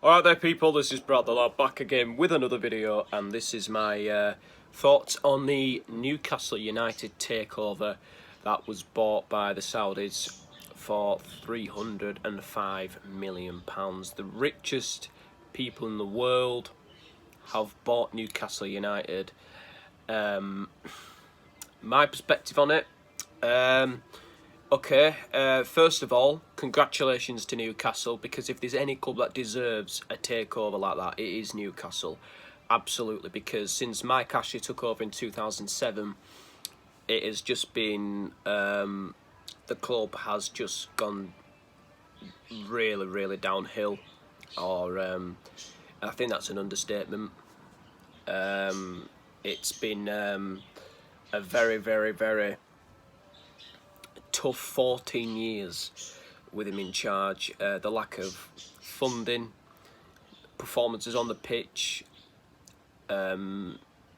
Alright there people, this is Brad the Lad back again with another video, and this is my thoughts on the Newcastle United takeover that was bought by the Saudis for £305 million. The richest people in the world have bought Newcastle United. My perspective on it, okay, first of all, congratulations to Newcastle, because if there's any club that deserves a takeover like that, it is Newcastle. Absolutely, because since Mike Ashley took over in 2007, it has just been, the club has just gone really downhill, or I think that's an understatement. It's been a very tough 14 years with him in charge. The lack of funding, performances on the pitch,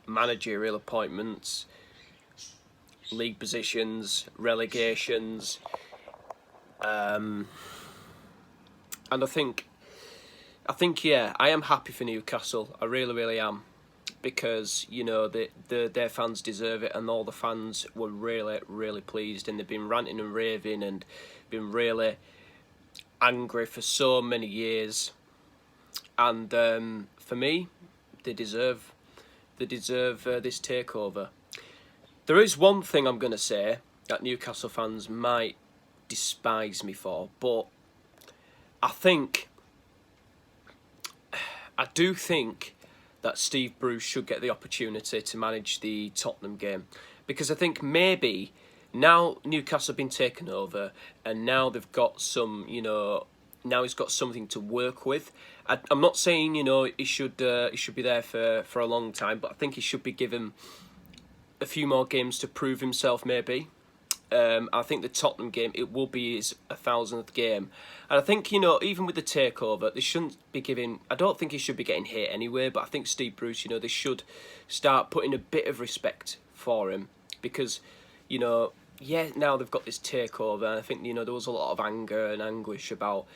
managerial appointments, league positions, relegations, and I think yeah, I am happy for Newcastle. I really am, because you know their fans deserve it, and all the fans were really pleased, and they've been ranting and raving and been really angry for so many years. And for me, they deserve this takeover. There is one thing I'm going to say that Newcastle fans might despise me for, but I do think that Steve Bruce should get the opportunity to manage the Tottenham game, because I think maybe now Newcastle have been taken over, and now they've got some, now he's got something to work with. I'm not saying he should be there for a long time, but I think he should be given a few more games to prove himself. Maybe. I think the Tottenham game, it will be his 1,000th game, and I think even with the takeover, they shouldn't be giving. I don't think he should be getting hit anyway, but I think Steve Bruce, they should start putting a bit of respect for him, because yeah, now they've got this takeover, and I think there was a lot of anger and anguish about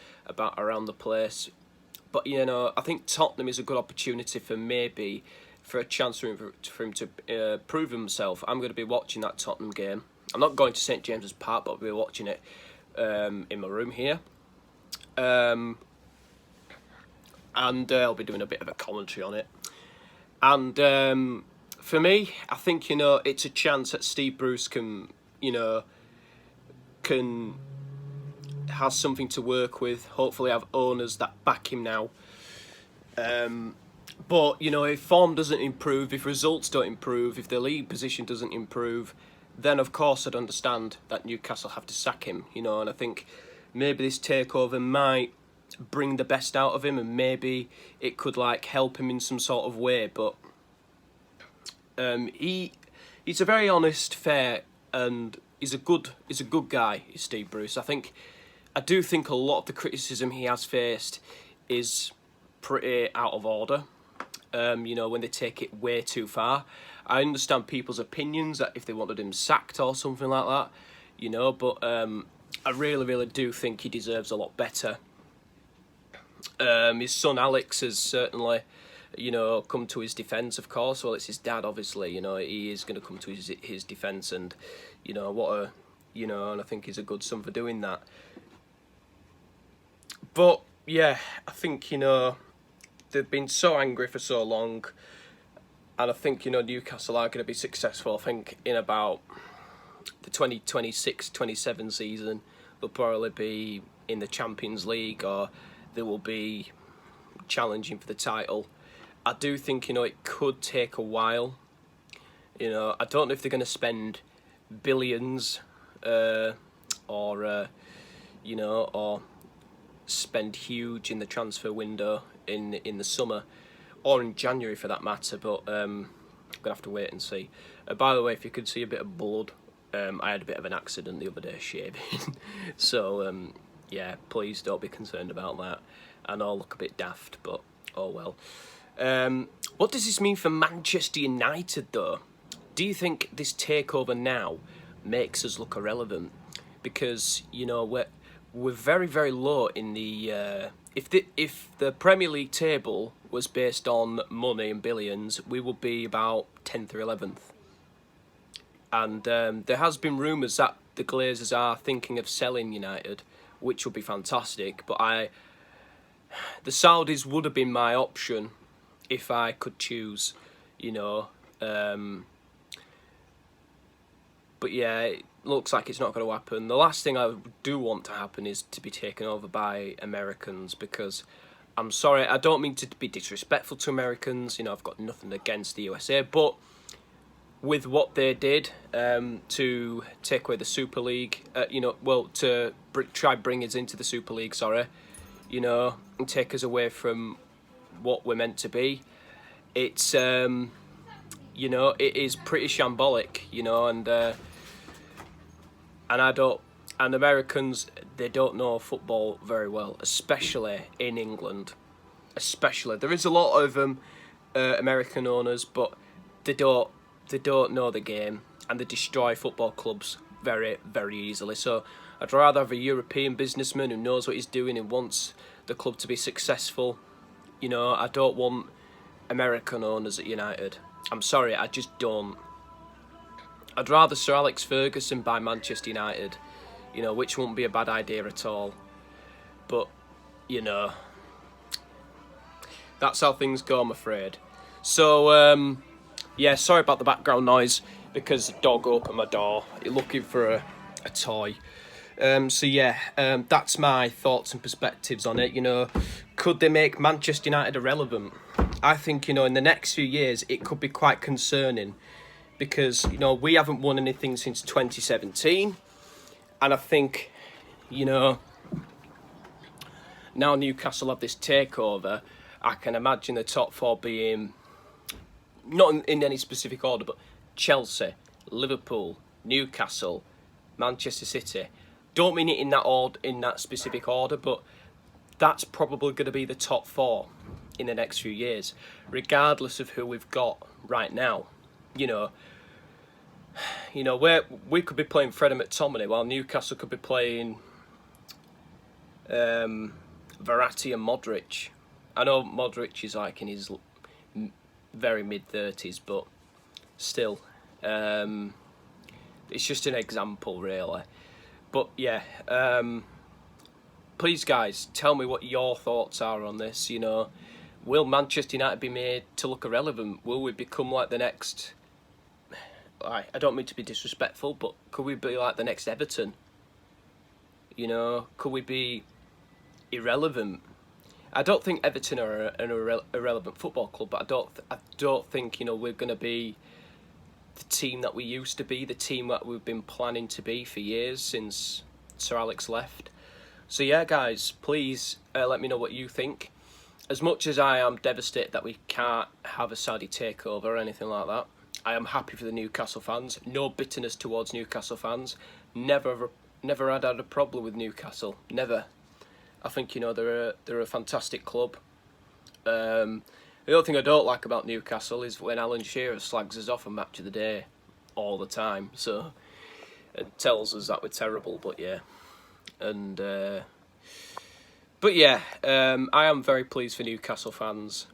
around the place, but I think Tottenham is a good opportunity for a chance for him to prove himself. I'm going to be watching that Tottenham game. I'm not going to St James's Park, but I'll be watching it in my room here. And I'll be doing a bit of a commentary on it. And for me, I think, it's a chance that Steve Bruce can has something to work with. Hopefully have owners that back him now. But, if form doesn't improve, if results don't improve, if the league position doesn't improve, then of course I'd understand that Newcastle have to sack him, and I think maybe this takeover might bring the best out of him, and maybe it could help him in some sort of way. But he's a very honest, fair, and he's a good guy, is Steve Bruce. I do think a lot of the criticism he has faced is pretty out of order. When they take it way too far. I understand people's opinions that if they wanted him sacked or something like that, but I really do think he deserves a lot better. His son Alex has certainly, come to his defence, of course. Well, it's his dad, obviously, he is going to come to his defence, and, and I think he's a good son for doing that. But, yeah, I think, they've been so angry for so long, and I think Newcastle are going to be successful. I think in about the 2026-27 season, they'll probably be in the Champions League, or they will be challenging for the title. I do think it could take a while. I don't know if they're going to spend billions, or spend huge in the transfer window in the summer, or in January for that matter, but I'm going to have to wait and see. By the way, if you could see a bit of blood, I had a bit of an accident the other day shaving, so yeah, please don't be concerned about that. I know I look a bit daft, but oh well. What does this mean for Manchester United though? Do you think this takeover now makes us look irrelevant? Because we're very low in the if the Premier League table was based on money and billions, we would be about 10th or 11th. And there has been rumours that the Glazers are thinking of selling United, which would be fantastic. But the Saudis would have been my option if I could choose, you know. But yeah, it looks like it's not going to happen. The last thing I do want to happen is to be taken over by Americans, because I'm sorry, I don't mean to be disrespectful to Americans. You know, I've got nothing against the USA, but with what they did to take away the Super League, you know, well, to try bring us into the Super League, sorry, you know, and take us away from what we're meant to be, it's, you know, it is pretty shambolic, you know, and Americans, they don't know football very well, especially in England. Especially, there is a lot of American owners, but they don't know the game, and they destroy football clubs very, very easily. So I'd rather have a European businessman who knows what he's doing and wants the club to be successful. You know, I don't want American owners at United. I'm sorry, I just don't. I'd rather Sir Alex Ferguson buy Manchester United, you know, which wouldn't be a bad idea at all. But, you know, that's how things go, I'm afraid. So, yeah, sorry about the background noise, because the dog opened my door looking for a toy. So yeah, that's my thoughts and perspectives on it. You know, could they make Manchester United irrelevant? I think, you know, in the next few years it could be quite concerning, because, you know, we haven't won anything since 2017, and I think, you know, now Newcastle have this takeover, I can imagine the top four being, not in any specific order, but Chelsea, Liverpool, Newcastle, Manchester City. Don't mean it in that specific order, but that's probably going to be the top four in the next few years, regardless of who we've got right now. You know, where we could be playing Fred and McTominay, while Newcastle could be playing Verratti and Modric. I know Modric is like in his very mid-30s, but still, it's just an example, really. But yeah, please, guys, tell me what your thoughts are on this. You know, will Manchester United be made to look irrelevant? Will we become like the next... I don't mean to be disrespectful, but could we be like the next Everton? You know, could we be irrelevant? I don't think Everton are an irrelevant football club, but I don't think, you know, we're going to be the team that we used to be, the team that we've been planning to be for years since Sir Alex left. So yeah, guys, please let me know what you think. As much as I am devastated that we can't have a Saudi takeover or anything like that, I am happy for the Newcastle fans. No bitterness towards Newcastle fans. Never had a problem with Newcastle. Never. I think, you know, they're a fantastic club. The only thing I don't like about Newcastle is when Alan Shearer slags us off on Match of the Day all the time. So it tells us that we're terrible. But yeah, and I am very pleased for Newcastle fans.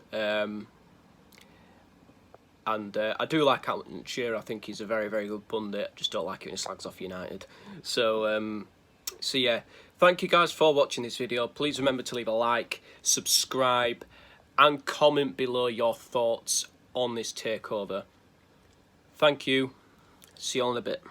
And I do like Alan Shearer. I think he's a very, very good pundit. I just don't like it when he slags off United. So yeah, thank you guys for watching this video. Please remember to leave a like, subscribe, and comment below your thoughts on this takeover. Thank you. See you all in a bit.